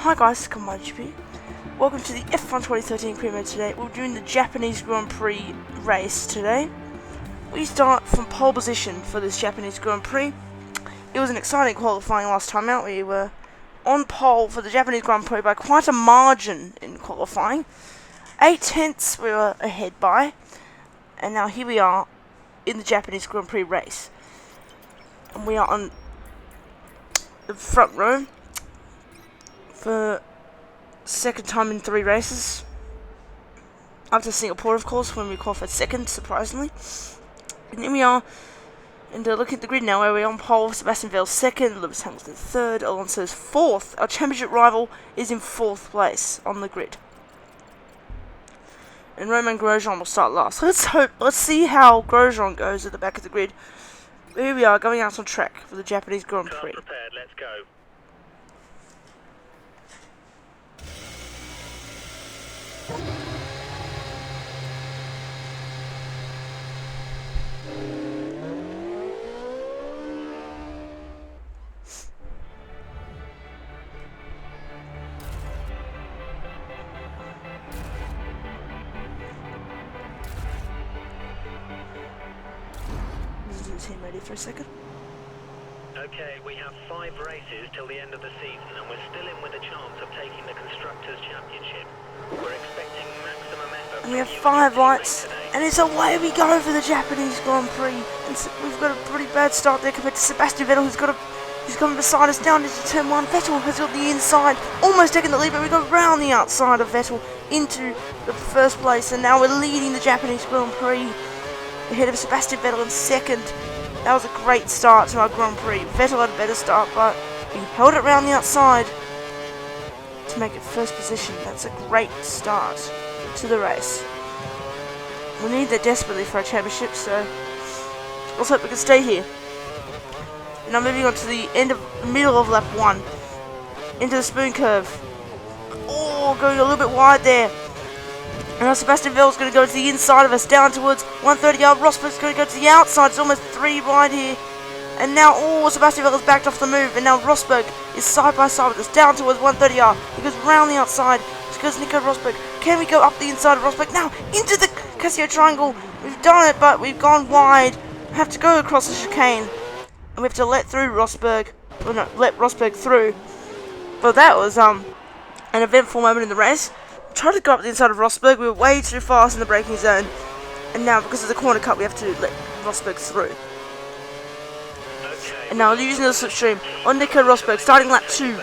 Hi guys, CombinedYoutuber. Welcome to the F1 2013 career mode today. We're doing the Japanese Grand Prix race today. We start from pole position for this Japanese Grand Prix. It was an exciting qualifying last time out. We were on pole for the Japanese Grand Prix by quite a margin in qualifying. 8 tenths we were ahead by. And now here we are in the Japanese Grand Prix race. And we are on the front row for second time in 3 races. After Singapore, of course, when we qualified second, surprisingly. And here we are, and looking at the grid now, where we're on pole. Sebastian Vettel second, Lewis Hamilton third, Alonso's fourth. Our championship rival is in 4th place on the grid. And Romain Grosjean will start last. Let's see how Grosjean goes at the back of the grid. Here we are, going out on track for the Japanese Grand Prix. Prepared, let's go. Is the team ready for a second? Okay, we have 5 races till the end of the season, and we're still in with a chance of taking the Constructors' Championship. We're expecting maximum effort. And we have 5 lights, and it's away we go for the Japanese Grand Prix. And we've got a pretty bad start there compared to Sebastian Vettel, who's coming beside us down into turn 1. Vettel has got the inside, almost taking the lead, but we got round the outside of Vettel into the first place, and now we're leading the Japanese Grand Prix ahead of Sebastian Vettel in second. That was a great start to our Grand Prix. Vettel had a better start, but he held it round the outside to make it first position. That's a great start to the race. We need that desperately for our championship, so let's hope we can stay here. And now moving on to the middle of lap 1, into the spoon curve. Oh, going a little bit wide there. And now Sebastian Vettel's going to go to the inside of us, down towards 130 yard. Rosberg's going to go to the outside. It's almost 3 wide here. And now, Sebastian Vettel's backed off the move. And now Rosberg is side by side with us, down towards 130 yard. He goes round the outside. It goes Nico Rosberg. Can we go up the inside of Rosberg? Now, into the Casio triangle. We've done it, but we've gone wide. We have to go across the chicane. And we have to let through Rosberg. Well, no, let Rosberg through. But that was an eventful moment in the race. Tried to go up the inside of Rosberg. We were way too fast in the braking zone. And now, because of the corner cut, we have to let Rosberg through. And now using the slipstream on Nico Rosberg, starting lap 2.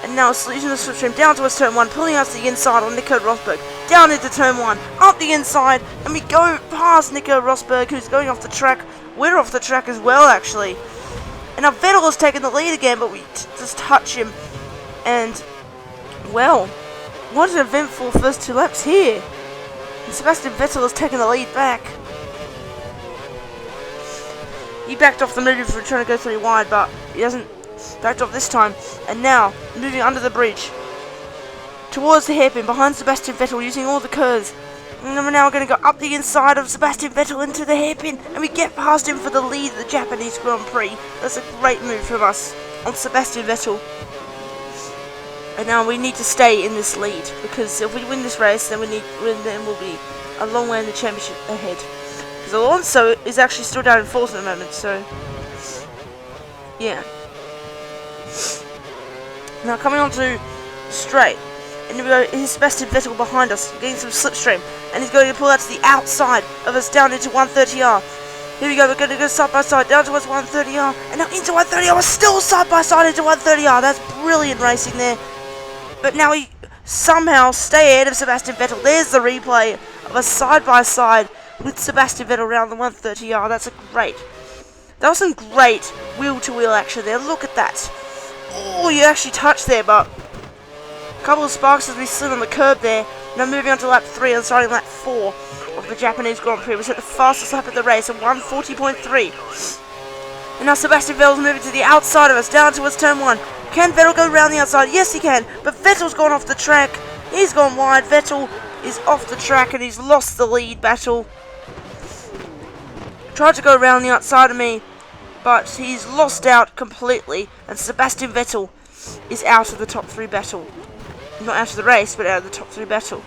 And now using the slipstream down towards turn 1, pulling out to the inside on Nico Rosberg, down into turn 1, up the inside, and we go past Nico Rosberg, who's going off the track. We're off the track as well, actually. And now Vettel has taken the lead again, but we just touch him. And, well, what an eventful first 2 laps here. And Sebastian Vettel has taken the lead back. He backed off the move for trying to go 3 wide, but he hasn't backed off this time. And now, moving under the bridge, towards the hairpin, behind Sebastian Vettel, using all the curves. And we're now going to go up the inside of Sebastian Vettel into the hairpin, and we get past him for the lead of the Japanese Grand Prix. That's a great move from us on Sebastian Vettel. And now we need to stay in this lead, because if we win this race, then we'll be a long way in the championship ahead. Because Alonso is actually still down in 4th at the moment, so yeah. Now coming on to straight, and we go, here's Sebastian Vettel behind us, getting some slipstream, and he's going to pull out to the outside of us down into 130R. Here we go, we're going to go side by side down towards 130R, and now into 130R. We're still side by side into 130R. That's brilliant racing there. But now we somehow stay ahead of Sebastian Vettel. There's the replay of us side by side with Sebastian Vettel around the 130R. That was some great wheel-to-wheel action there. Look at that. Oh, you actually touched there, but a couple of sparks as we slid on the curb there. Now moving on to lap 3 and starting lap 4 of the Japanese Grand Prix. We set the fastest lap of the race at 1:40.3. And now Sebastian Vettel's moving to the outside of us, down towards turn 1. Can Vettel go around the outside? Yes, he can. But Vettel's gone off the track. He's gone wide. Vettel is off the track and he's lost the lead battle. Tried to go around the outside of me, but he's lost out completely. And Sebastian Vettel is out of the top 3 battle. not out of the race, but out of the top 3 battle.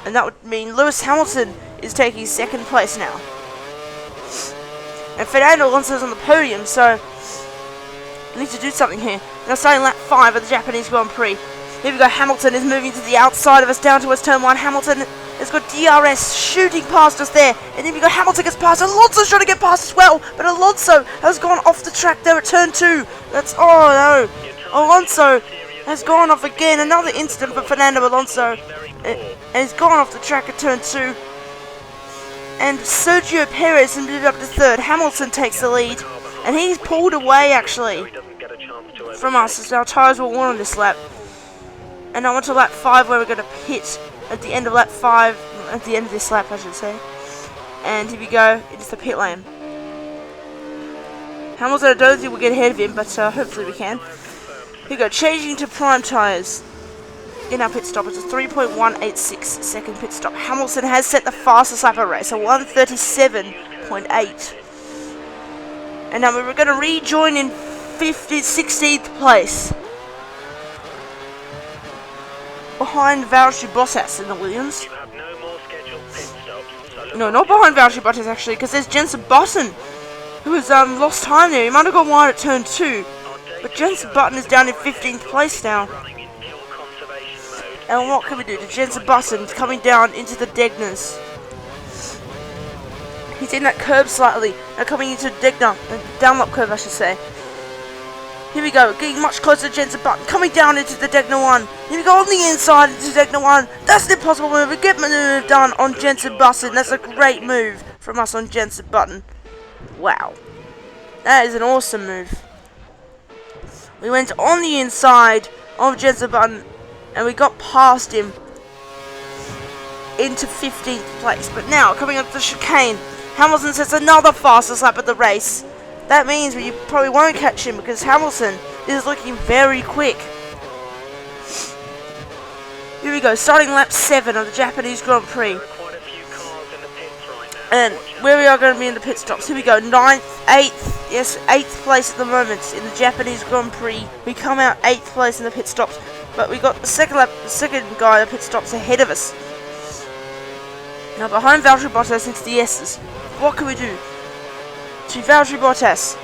And that would mean Lewis Hamilton is taking 2nd place now. And Fernando Alonso is on the podium, so we need to do something here. Now starting lap 5 of the Japanese Grand Prix. Here we go, Hamilton is moving to the outside of us down towards turn 1. Hamilton has got DRS shooting past us there. And then we got Hamilton gets past. Alonso's trying to get past as well. But Alonso has gone off the track there at turn 2. That's, oh no. Alonso has gone off again. Another incident for Fernando Alonso. And he's gone off the track at turn 2. And Sergio Perez has moved up to 3rd. Hamilton takes the lead. And he's pulled away actually from us as our tyres were worn on this lap. And now on to lap 5 where we're going to pit at the end of lap 5, at the end of this lap I should say. And here we go, it's the pit lane. Hamilton, I don't think we'll get ahead of him, but hopefully we can. Here we go, changing to prime tyres in our pit stop. It's a 3.186 second pit stop. Hamilton has set the fastest lap of the race, a 1:37.8. And now we're going to rejoin in 16th place. Behind Valtteri Bottas in the Williams. No, not behind Valtteri Bottas actually, because there's Jensen Button, who has lost time there. He might have gone wide at turn 2, but Jensen Button is down in 15th place now. And what can we do to Jensen Button coming down into the Degners? He's in that curb slightly, now coming into Degner, Dunlop curve I should say. Here we go, getting much closer to Jensen Button, coming down into the Degner 1. Here we go on the inside into Degner 1. That's an impossible move. We get maneuver done on Jensen Button. That's a great move from us on Jensen Button. Wow. That is an awesome move. We went on the inside of Jensen Button and we got past him into 15th place. But now, coming up the chicane, Hamilton sets another fastest lap of the race. That means we probably won't catch him because Hamilton is looking very quick. Here we go, starting lap 7 of the Japanese Grand Prix. And where we are going to be in the pit stops. Here we go, 9th, 8th, yes, 8th place at the moment in the Japanese Grand Prix. We come out 8th place in the pit stops, but we got the second guy in the pit stops ahead of us. Now behind Valtteri Bottas into the S's. What can we do? To Valtteri Bottas,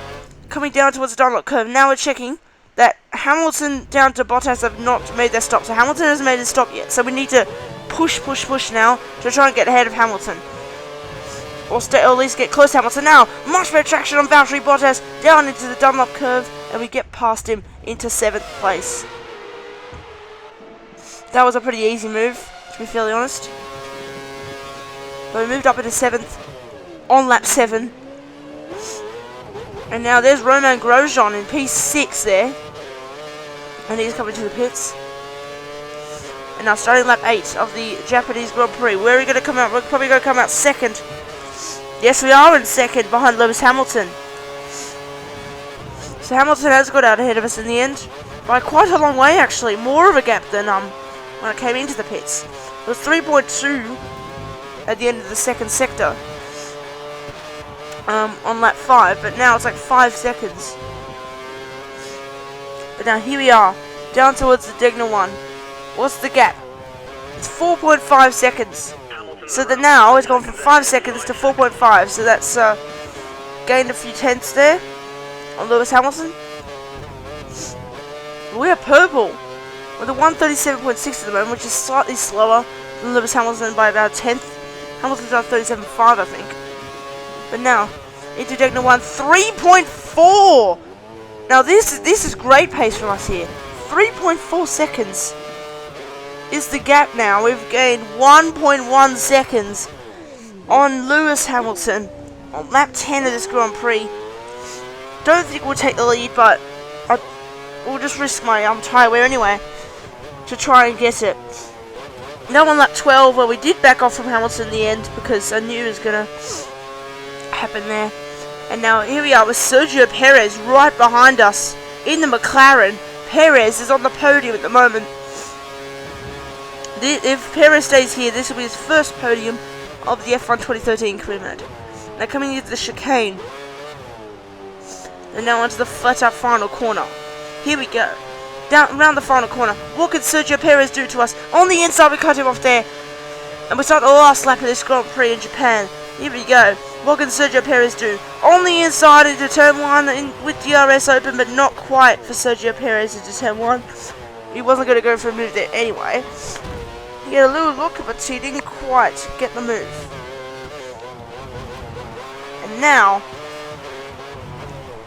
coming down towards the Dunlop curve. Now we're checking that Hamilton down to Bottas have not made their stop. So Hamilton hasn't made his stop yet. So we need to push now to try and get ahead of Hamilton. Or at least get close to Hamilton now. Much better traction on Valtteri Bottas down into the Dunlop curve. And we get past him into 7th place. That was a pretty easy move, to be fairly honest. But we moved up into 7th on lap 7. And now there's Romain Grosjean in P6 there. And he's coming to the pits. And now starting lap 8 of the Japanese Grand Prix. Where are we going to come out? We're probably going to come out 2nd. Yes, we are in 2nd behind Lewis Hamilton. So Hamilton has got out ahead of us in the end. By quite a long way actually. More of a gap than when I came into the pits. It was 3.2 at the end of the 2nd sector. On lap 5, but now it's like 5 seconds. But now here we are, down towards the Degner 1. What's the gap? It's 4.5 seconds. So that now it's gone from 5 seconds to 4.5. So that's gained a few tenths there on Lewis Hamilton. We are purple with a 1:37.6 at the moment, which is slightly slower than Lewis Hamilton by about a tenth. Hamilton's on 37.5, I think. But now, into Degner 1, 3.4! Now this is great pace from us here. 3.4 seconds is the gap now. We've gained 1.1 seconds on Lewis Hamilton on lap 10 of this Grand Prix. Don't think we'll take the lead, but we'll just risk my tyre wear anyway to try and get it. Now on lap 12, where we did back off from Hamilton in the end because I knew it was going to happen there. And now here we are with Sergio Perez right behind us in the McLaren. Perez is on the podium at the moment. If Perez stays here, this will be his first podium of the F1 2013 career mode. Now coming into the chicane. And now onto the flat out final corner. Here we go. down around the final corner. What can Sergio Perez do to us? On the inside, we cut him off there. And we start the last lap of this Grand Prix in Japan. Here we go. What can Sergio Perez do? On the inside into turn 1 with DRS open, but not quite for Sergio Perez into turn 1. He wasn't going to go for a move there anyway. He had a little look, but he didn't quite get the move. And now,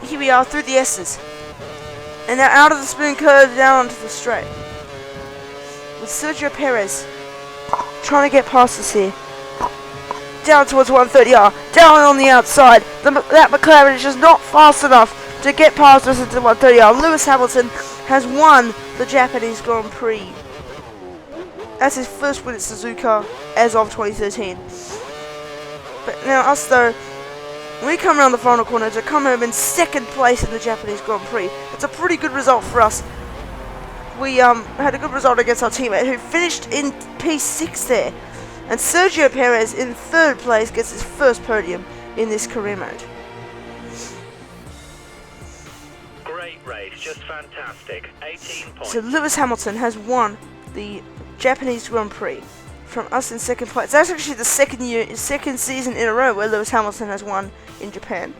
here we are through the S's. And now out of the spin curve down onto the straight. With Sergio Perez trying to get past us here. Down towards 130R. Down on the outside. That McLaren is just not fast enough to get past us into 130R. Lewis Hamilton has won the Japanese Grand Prix. That's his first win at Suzuka as of 2013. But now us though, we come around the final corner to come home in second place in the Japanese Grand Prix. It's a pretty good result for us. We had a good result against our teammate who finished in P6 there. And Sergio Perez in third place gets his first podium in this career mode. Great race, just fantastic. 18 points. So Lewis Hamilton has won the Japanese Grand Prix from us in second place. That's actually the second season in a row where Lewis Hamilton has won in Japan.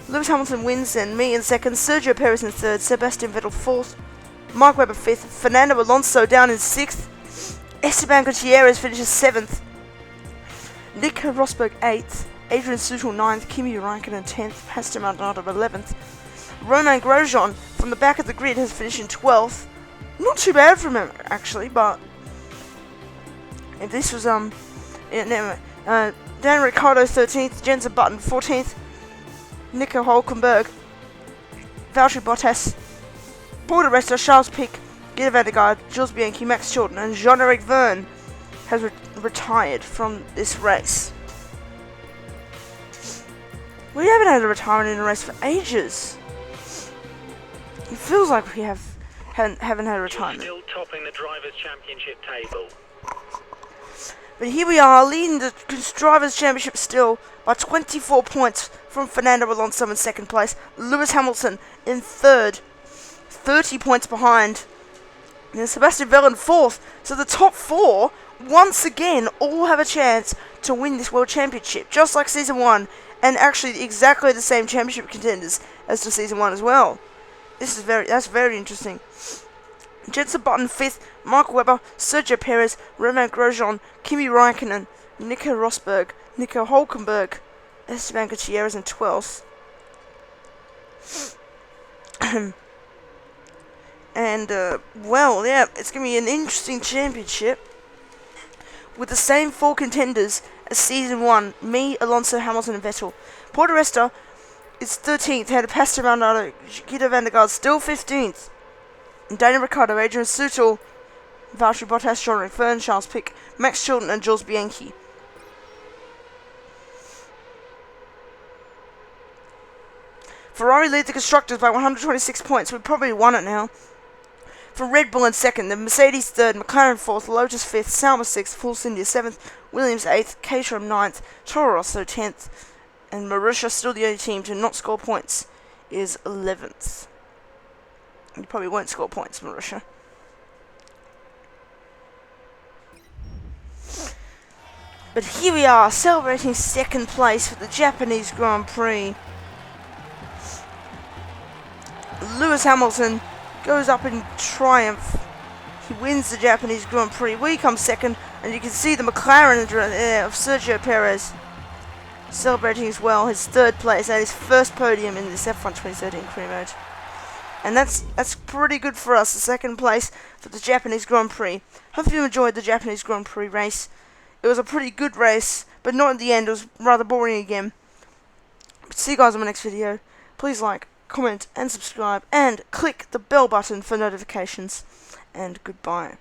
Lewis Hamilton wins and me in second, Sergio Perez in third, Sebastian Vettel fourth, Mark Webber fifth, Fernando Alonso down in sixth, Esteban Gutierrez finishes seventh, Nico Rosberg eighth, Adrian Sutil ninth, Kimi Raikkonen 10th, Pastor Maldonado 11th, Romain Grosjean from the back of the grid has finished in 12th. Not too bad from him actually, but if this was Dan Ricciardo 13th, Jensen Button 14th, Nico Hülkenberg, Valtteri Bottas, Paul di Resta, Charles Pic, Guido van der Garde, Jules Bianchi, Max Chilton, and Jean-Eric Verne has retired from this race. We haven't had a retirement in a race for ages. It feels like we haven't had a retirement. Still topping the Drivers' Championship table. But here we are, leading the Drivers' Championship still by 24 points from Fernando Alonso in second place. Lewis Hamilton in third, 30 points behind. And then Sebastian Vettel in fourth. So the top four, once again, all have a chance to win this World Championship, just like Season 1, and actually exactly the same championship contenders as to Season 1 as well. That's very interesting. Jensen Button 5th, Mark Webber, Sergio Perez, Romain Grosjean, Kimi Raikkonen, Nico Rosberg, Nico Hülkenberg, Esteban Gutierrez in 12th. And, well, yeah, it's going to be an interesting championship with the same four contenders as Season 1, me, Alonso, Hamilton, and Vettel. Paul di Resta is 13th, had a Pastor Maldonado, Guido van der Garde still 15th. Daniel Ricciardo, Adrian Sutil, Valtteri Bottas, Jean-Eric Verne, Charles Pic, Max Chilton, and Jules Bianchi. Ferrari lead the constructors by 126 points. We've probably won it now. For Red Bull in second, the Mercedes third, McLaren fourth, Lotus fifth, Sauber sixth, Force India seventh, Williams eighth, Caterham ninth, Toro Rosso 10th, and Marussia, still the only team to not score points, is 11th. You probably won't score points, Marussia. But here we are, celebrating second place for the Japanese Grand Prix. Lewis Hamilton goes up in triumph. He wins the Japanese Grand Prix. We come second, and you can see the McLaren of Sergio Perez celebrating as well his third place and his first podium in this F1 2013 career mode. And that's pretty good for us, the second place for the Japanese Grand Prix. Hope you enjoyed the Japanese Grand Prix race. It was a pretty good race, but not at the end. It was rather boring again. But see you guys in my next video. Please like, comment, and subscribe, and click the bell button for notifications. And goodbye.